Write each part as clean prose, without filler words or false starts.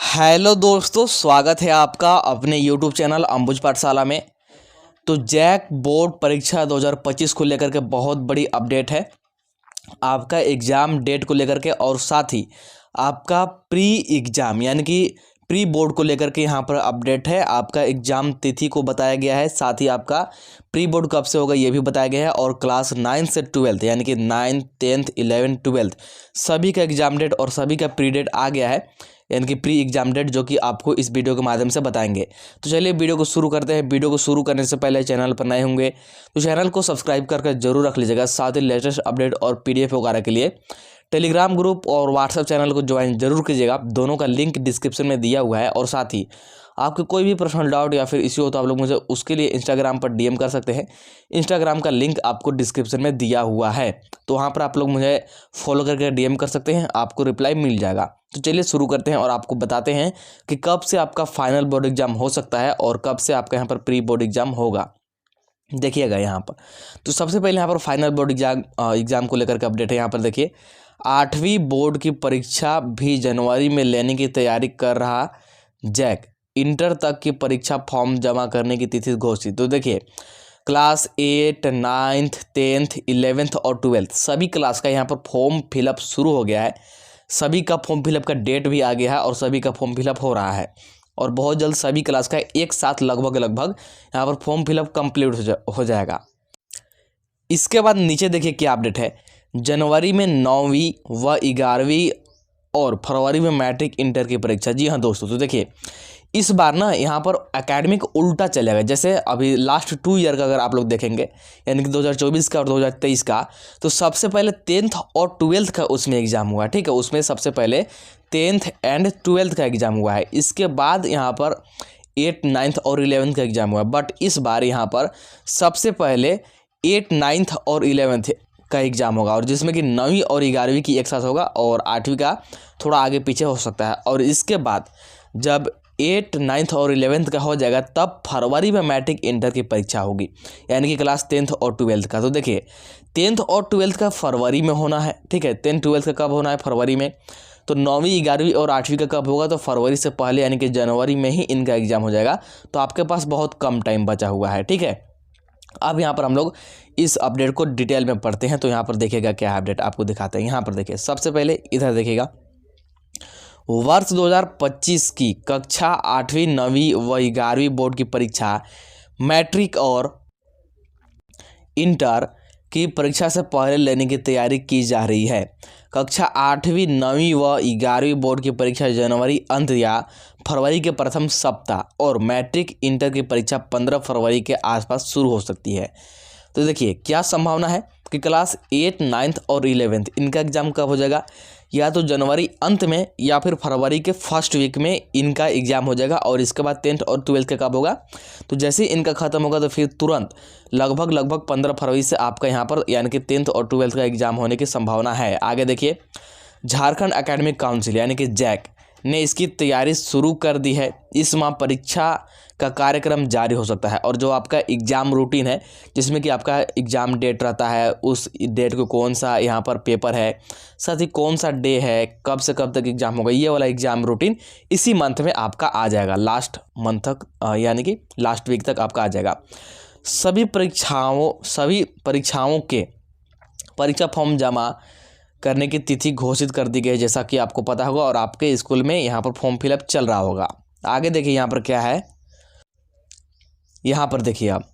Hello दोस्तों, स्वागत है आपका अपने यूट्यूब चैनल अंबुज पाठशाला में। तो जैक बोर्ड परीक्षा 2025 को लेकर के बहुत बड़ी अपडेट है। आपका एग्ज़ाम डेट को लेकर के और साथ ही आपका प्री एग्ज़ाम यानी कि प्री बोर्ड को लेकर के यहाँ पर अपडेट है। आपका एग्ज़ाम तिथि को बताया गया है, साथ ही आपका प्री बोर्ड कब से होगा ये भी बताया गया है। और क्लास 9 से 12 यानी कि 9th 10th 11th 12th सभी का एग्ज़ाम डेट और सभी का प्री डेट आ गया है, यानी कि प्री एग्जाम डेट, जो कि आपको इस वीडियो के माध्यम से बताएंगे। तो चलिए वीडियो को शुरू करते हैं। वीडियो को शुरू करने से पहले चैनल पर नए होंगे तो चैनल को सब्सक्राइब करके जरूर रख लीजिएगा। साथ ही लेटेस्ट अपडेट और पीडीएफ वगैरह के लिए टेलीग्राम ग्रुप और व्हाट्सएप चैनल को ज्वाइन जरूर कीजिएगा। दोनों का लिंक डिस्क्रिप्शन में दिया हुआ है। और साथ ही आपके कोई भी पर्सनल डाउट या फिर इश्यू हो तो आप लोग मुझे उसके लिए इंस्टाग्राम पर डीएम कर सकते हैं। इंस्टाग्राम का लिंक आपको डिस्क्रिप्शन में दिया हुआ है, तो वहाँ पर आप लोग मुझे फॉलो करके डीएम कर सकते हैं, आपको रिप्लाई मिल जाएगा। तो चलिए शुरू करते हैं और आपको बताते हैं कि कब से आपका फाइनल बोर्ड एग्जाम हो सकता है और कब से आपका यहाँ पर प्री बोर्ड एग्जाम होगा। देखिएगा यहाँ पर, तो सबसे पहले यहाँ पर फाइनल बोर्ड एग्जाम को लेकर के अपडेट है। यहाँ पर देखिए, 8वीं बोर्ड की परीक्षा भी जनवरी में लेने की तैयारी कर रहा जैक। इंटर तक की परीक्षा फॉर्म जमा करने की तिथि घोषित। तो देखिए, क्लास 8 9th 10th 11th और 12th सभी क्लास का यहाँ पर फॉर्म फिलअप शुरू हो गया है। सभी का फॉर्म फिलअप का डेट भी आ गया है और सभी का फॉर्म फिलअप हो रहा है। और बहुत जल्द सभी क्लास का एक साथ लगभग यहाँ पर फॉर्म फिलअप कंप्लीट हो जाएगा। इसके बाद नीचे देखिए क्या अपडेट है। जनवरी में 9वीं व 11वीं और फरवरी में मैट्रिक इंटर की परीक्षा। जी हाँ दोस्तों, तो देखिए इस बार ना यहाँ पर एकेडमिक उल्टा चलेगा। जैसे अभी लास्ट 2 ईयर का अगर आप लोग देखेंगे, यानी कि 2024 का और 2023 का, तो सबसे पहले 10th और 12th का उसमें एग्ज़ाम हुआ है। ठीक है, उसमें सबसे पहले 10th एंड 12th का एग्ज़ाम हुआ है। इसके बाद यहाँ पर 8 9th और 11th का एग्ज़ाम हुआ है। बट इस बार यहाँ पर सबसे पहले 8 9th और 11th का एग्ज़ाम होगा, और जिसमें कि 9वीं और 11वीं की एक साथ होगा और 8वीं का थोड़ा आगे पीछे हो सकता है। और इसके बाद जब 8 9th और 11th का हो जाएगा तब फरवरी में मैट्रिक इंटर की परीक्षा होगी, यानी कि क्लास 10th और 12th का। तो देखिए 10th और 12th का फरवरी में होना है। ठीक है, 10th 12th का कब होना है? फरवरी में। तो 9वीं 11वीं और 8वीं का कब होगा? तो फरवरी से पहले, यानी कि जनवरी में ही इनका एग्ज़ाम हो जाएगा। तो आपके पास बहुत कम टाइम बचा हुआ है। ठीक है, अब यहाँ पर हम लोग इस अपडेट को डिटेल में पढ़ते हैं। तो यहाँ पर देखिएगा क्या अपडेट आपको दिखाते हैं। यहाँ पर देखिए, सबसे पहले इधर देखिएगा, वर्ष 2025 की कक्षा 8वीं 9वीं व 11वीं बोर्ड की परीक्षा मैट्रिक और इंटर की परीक्षा से पहले लेने की तैयारी की जा रही है। कक्षा 8वीं 9वीं व 11वीं बोर्ड की परीक्षा जनवरी अंत या फरवरी के प्रथम सप्ताह और मैट्रिक इंटर की परीक्षा 15 फरवरी के आसपास शुरू हो सकती है। तो देखिए क्या संभावना है कि क्लास 8 9th और 11th इनका एग्ज़ाम कब हो जाएगा? या तो जनवरी अंत में या फिर फरवरी के फर्स्ट वीक में इनका एग्ज़ाम हो जाएगा। और इसके बाद 10th और 12th का कब होगा? तो जैसे ही इनका ख़त्म होगा तो फिर तुरंत लगभग 15 फरवरी से आपका यहाँ पर यानी कि 10th और 12th का एग्ज़ाम होने की संभावना है। आगे देखिए, झारखंड एकेडमिक काउंसिल यानी कि जैक ने इसकी तैयारी शुरू कर दी है। इस माह परीक्षा का कार्यक्रम जारी हो सकता है। और जो आपका एग्ज़ाम रूटीन है, जिसमें कि आपका एग्ज़ाम डेट रहता है, उस डेट को कौन सा यहाँ पर पेपर है, साथ ही कौन सा डे है, कब से कब तक एग्ज़ाम होगा, ये वाला एग्ज़ाम रूटीन इसी मंथ में आपका आ जाएगा। लास्ट मंथ तक यानी कि लास्ट वीक तक आपका आ जाएगा। सभी परीक्षाओं के परीक्षा फॉर्म जमा करने की तिथि घोषित कर दी गई है, जैसा कि आपको पता होगा, और आपके स्कूल में यहाँ पर फॉर्म फिलअप चल रहा होगा। आगे देखिए यहाँ पर क्या है। यहाँ पर देखिए आप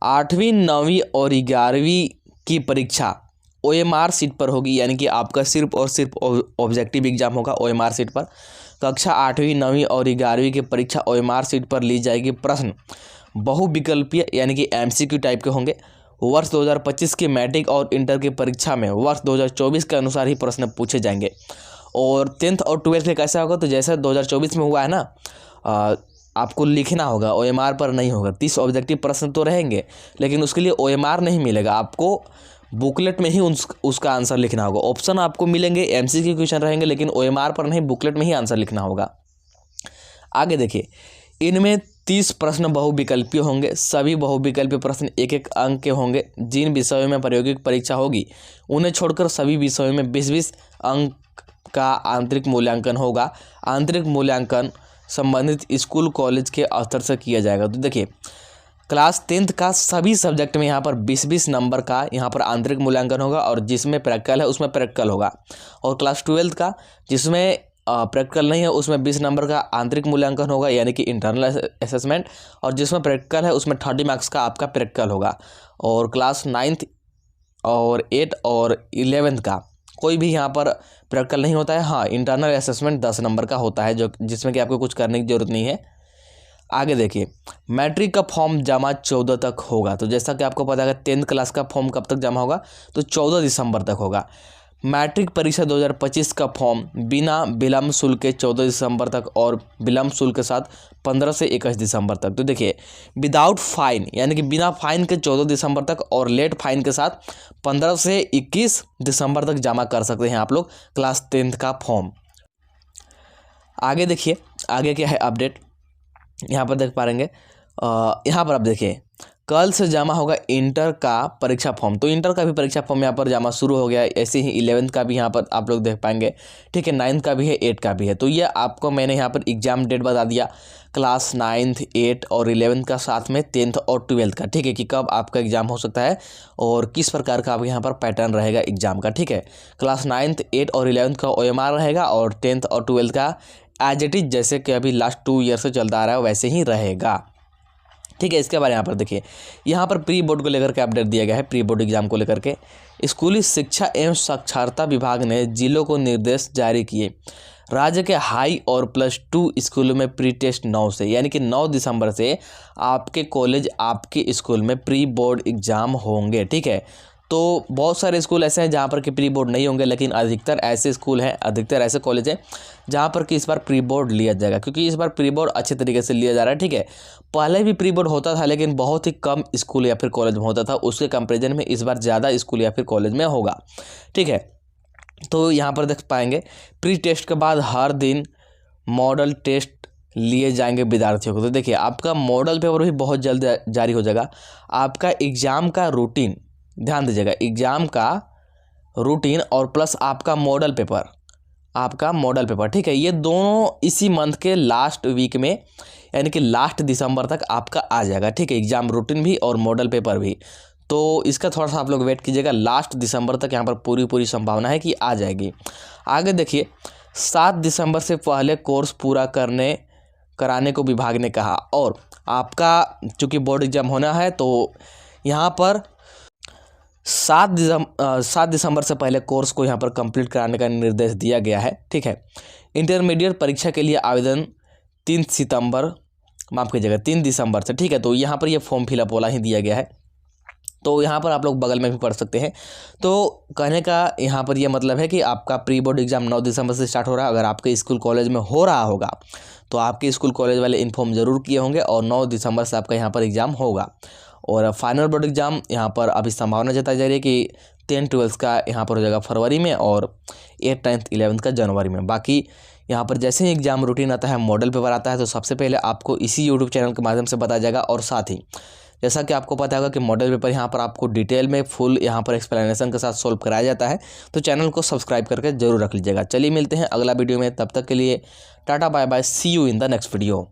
8वीं 9वीं और 11वीं की परीक्षा OMR सीट पर होगी, यानी कि आपका सिर्फ और सिर्फ ऑब्जेक्टिव एग्जाम होगा OMR सीट पर। कक्षा 8वीं 9वीं और 11वीं की परीक्षा OMR सीट पर ली जाएगी। प्रश्न बहुविकल्पीय यानी कि MCQ टाइप के होंगे। वर्ष 2025 की मैट्रिक और इंटर की परीक्षा में वर्ष 2024 के अनुसार ही प्रश्न पूछे जाएंगे। और 10th और 12th के कैसा होगा? तो जैसा 2024 में हुआ है ना, आपको लिखना होगा, OMR पर नहीं होगा। 30 ऑब्जेक्टिव प्रश्न तो रहेंगे, लेकिन उसके लिए OMR नहीं मिलेगा आपको, बुकलेट में ही उसका आंसर लिखना होगा। ऑप्शन आपको मिलेंगे, MCQ क्वेश्चन रहेंगे, लेकिन OMR पर नहीं, बुकलेट में ही आंसर लिखना होगा। आगे देखिए, इनमें 30 प्रश्न बहुविकल्पीय होंगे। सभी बहुविकल्पीय प्रश्न 1-1 अंक के होंगे। जिन विषयों में प्रायोगिक परीक्षा होगी उन्हें छोड़कर सभी विषयों में 20-20 अंक का आंतरिक मूल्यांकन होगा। आंतरिक मूल्यांकन संबंधित स्कूल कॉलेज के स्तर से किया जाएगा। तो देखिए क्लास 10th का सभी सब्जेक्ट में यहाँ पर 20-20 नंबर का यहाँ पर आंतरिक मूल्यांकन होगा और जिसमें प्रैक्टिकल है उसमें प्रैक्टिकल होगा। और क्लास 12th का जिसमें प्रैक्टिकल नहीं है उसमें 20 नंबर का आंतरिक मूल्यांकन होगा यानी कि इंटरनल असेसमेंट, और जिसमें प्रैक्टिकल है उसमें 30 मार्क्स का आपका प्रैक्टिकल होगा। और क्लास 9th और 8 और 11th का कोई भी यहाँ पर प्रैक्टिकल नहीं होता है। हाँ, इंटरनल असेसमेंट 10 नंबर का होता है जिसमें कि आपको कुछ करने की ज़रूरत नहीं है। आगे देखिए मैट्रिक का फॉर्म जमा 14 तक होगा। तो जैसा कि आपको पता है 10th क्लास का फॉर्म कब तक जमा होगा, तो 14 दिसंबर तक होगा। मैट्रिक परीक्षा 2025 का फॉर्म बिना विलम्ब शुल्क के 14 दिसंबर तक और विलम्ब शुल्क के साथ 15 से 21 दिसंबर तक। तो देखिए विदाउट फाइन यानी कि बिना फाइन के 14 दिसंबर तक और लेट फाइन के साथ 15 से 21 दिसंबर तक जमा कर सकते हैं आप लोग क्लास 10th का फॉर्म। आगे देखिए आगे क्या है अपडेट, यहाँ पर देख पाएंगे। यहाँ पर आप देखिए कल से जमा होगा इंटर का परीक्षा फॉर्म। तो इंटर का भी परीक्षा फॉर्म यहाँ पर जमा शुरू हो गया। ऐसे ही 11th का भी यहाँ पर आप लोग देख पाएंगे, ठीक है। 9th का भी है, 8 का भी है। तो ये आपको मैंने यहाँ पर एग्जाम डेट बता दिया क्लास 9th 8 और 11th का, साथ में 10th और 12th का, ठीक है, कि कब आपका एग्जाम हो सकता है और किस प्रकार का आपके यहाँ पर पैटर्न रहेगा एग्जाम का, ठीक है। क्लास 9th 8 और 11th का OMR रहेगा और 10th और 12th का एज इट इज जैसे कि अभी लास्ट 2 ईयर से चलता आ रहा है वैसे ही रहेगा, ठीक है। इसके बारे में यहाँ पर देखिए यहाँ पर प्री बोर्ड को लेकर के अपडेट दिया गया है। प्री बोर्ड एग्जाम को लेकर के स्कूली शिक्षा एवं साक्षरता विभाग ने जिलों को निर्देश जारी किए। राज्य के हाई और +2 स्कूलों में प्री टेस्ट 9 से यानी कि 9 दिसंबर से आपके कॉलेज आपके स्कूल में प्री बोर्ड एग्जाम होंगे, ठीक है। तो बहुत सारे स्कूल ऐसे हैं जहाँ पर कि प्री बोर्ड नहीं होंगे, लेकिन अधिकतर ऐसे स्कूल हैं, अधिकतर ऐसे कॉलेज हैं जहाँ पर कि इस बार प्री बोर्ड लिया जाएगा, क्योंकि इस बार प्री बोर्ड अच्छे तरीके से लिया जा रहा है, ठीक है। पहले भी प्री बोर्ड होता था लेकिन बहुत ही कम स्कूल या फिर कॉलेज में होता था, उसके कंपेरिजन में इस बार ज़्यादा स्कूल या फिर कॉलेज में होगा, ठीक है। तो यहाँ पर देख पाएंगे प्री टेस्ट के बाद हर दिन मॉडल टेस्ट लिए जाएंगे विद्यार्थियों को। तो देखिए आपका मॉडल पेपर भी बहुत जल्द जारी हो जाएगा। आपका एग्ज़ाम का रूटीन, ध्यान दीजिएगा, एग्ज़ाम का रूटीन और प्लस आपका मॉडल पेपर, ठीक है, ये दोनों इसी मंथ के लास्ट वीक में यानी कि लास्ट दिसंबर तक आपका आ जाएगा, ठीक है। एग्ज़ाम रूटीन भी और मॉडल पेपर भी, तो इसका थोड़ा सा आप लोग वेट कीजिएगा। लास्ट दिसंबर तक यहाँ पर पूरी संभावना है कि आ जाएगी। आगे देखिए 7 दिसंबर से पहले कोर्स पूरा कराने को विभाग ने कहा। और आपका चूँकि बोर्ड एग्जाम होना है तो यहाँ पर 7 दिसंबर से पहले कोर्स को यहाँ पर कंप्लीट कराने का निर्देश दिया गया है, ठीक है। इंटरमीडिएट परीक्षा के लिए आवेदन 3 दिसंबर से, ठीक है। तो यहाँ पर ये फॉर्म फिलअप वाला ही दिया गया है, तो यहाँ पर आप लोग बगल में भी पढ़ सकते हैं। तो कहने का यहाँ पर ये मतलब है कि आपका प्री बोर्ड एग्जाम 9 दिसंबर से स्टार्ट हो रहा है। अगर आपके स्कूल कॉलेज में हो रहा होगा तो आपके स्कूल कॉलेज वाले इन्फॉर्म ज़रूर किए होंगे और 9 दिसंबर से आपका यहाँ पर एग्ज़ाम होगा। और फाइनल बोर्ड एग्ज़ाम यहाँ पर अभी संभावना जताई जा रही है कि 10-12 का यहाँ पर हो जाएगा फरवरी में और 8, 9, 11 का जनवरी में। बाकी यहाँ पर जैसे ही एग्जाम रूटीन आता है, मॉडल पेपर आता है, तो सबसे पहले आपको इसी यूट्यूब चैनल के माध्यम से बताया जाएगा। और साथ ही जैसा कि आपको पता होगा कि मॉडल पेपर यहाँ पर आपको डिटेल में फुल यहाँ पर एक्सप्लेनेशन के साथ सॉल्व कराया जाता है, तो चैनल को सब्सक्राइब करके जरूर रख लीजिएगा। चलिए मिलते हैं अगला वीडियो में, तब तक के लिए tata bye bye, see you in the next video.